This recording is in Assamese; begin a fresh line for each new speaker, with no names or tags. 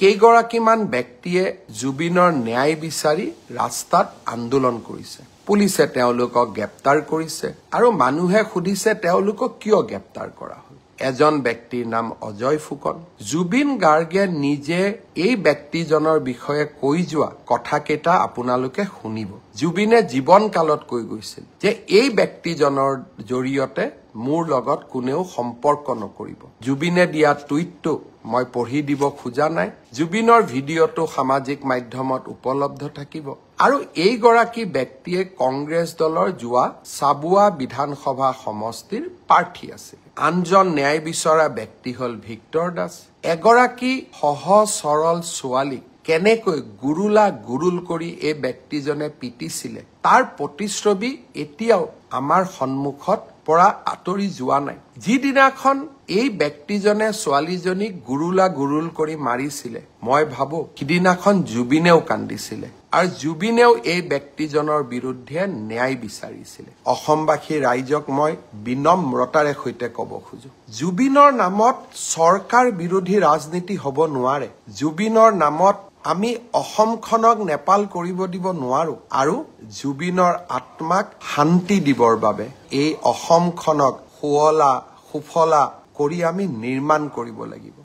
কেইগৰাকীমান ব্যক্তিয়ে জুবিনৰ ন্যায় বিচাৰি ৰাস্তাত আন্দোলন কৰিছে। পুলিচে তেওঁলোকক গ্ৰেপ্তাৰ কৰিছে আৰু মানুহে সুধিছে তেওঁলোকক কিয় গ্ৰেপ্তাৰ কৰা হ'ল। এজন ব্যক্তিৰ নাম অজয় ফুকন। জুবিন গাৰ্গে নিজে এই ব্যক্তিজনৰ বিষয়ে কৈ যোৱা কথাকেইটা আপোনালোকে শুনিব। জুবিনে জীৱন কালত কৈ গৈছিল যে এই ব্যক্তিজনৰ জৰিয়তে মোৰ লগত কোনেও সম্পৰ্ক নকৰিব। জুবিনে দিয়া টুইটটো মই পঢ়ি দিব খোজা নাই। জুবিনৰ ভিডিঅ'টো সামাজিক মাধ্যমত উপলব্ধ থাকিব। আৰু এইগৰাকী ব্যক্তিয়ে কংগ্ৰেছ দলৰ যোৱা চাবুৱা বিধানসভা সমষ্টিৰ প্ৰাৰ্থী আছিল। আনজন ন্যায় বিচৰা ব্যক্তি হ'ল ভিক্টৰ দাস। এগৰাকী সহজ সৰল ছোৱালী কেনেকৈ গুৰুল কৰি এই ব্যক্তিজনে পিটিছিলে তাৰ প্ৰতিচ্ছবি এতিয়াও আমাৰ সন্মুখত পৰা আঁতৰি যোৱা নাই। যিদিনাখন এই ব্যক্তিজনে ছোৱালীজনীক গুৰুল কৰি মাৰিছিলে মই ভাবো সিদিনাখন জুবিনেও কান্দিছিলে আৰু জুবিনেও এই ব্যক্তিজনৰ বিৰুদ্ধে ন্যায় বিচাৰিছিলে। অসমবাসী ৰাইজক মই বিনম্ৰতাৰে সৈতে ক'ব খোজো, জুবিনৰ নামত চৰকাৰ বিৰোধী ৰাজনীতি হ'ব নোৱাৰে। জুবিনৰ নামত আমি অসমখনক নেপাল কৰিব দিব নোৱাৰো আৰু জুবিনৰ আত্মাক শান্তি দিবৰ বাবে এই অসমখনক সুফলা কৰি আমি নিৰ্মাণ কৰিব লাগিব।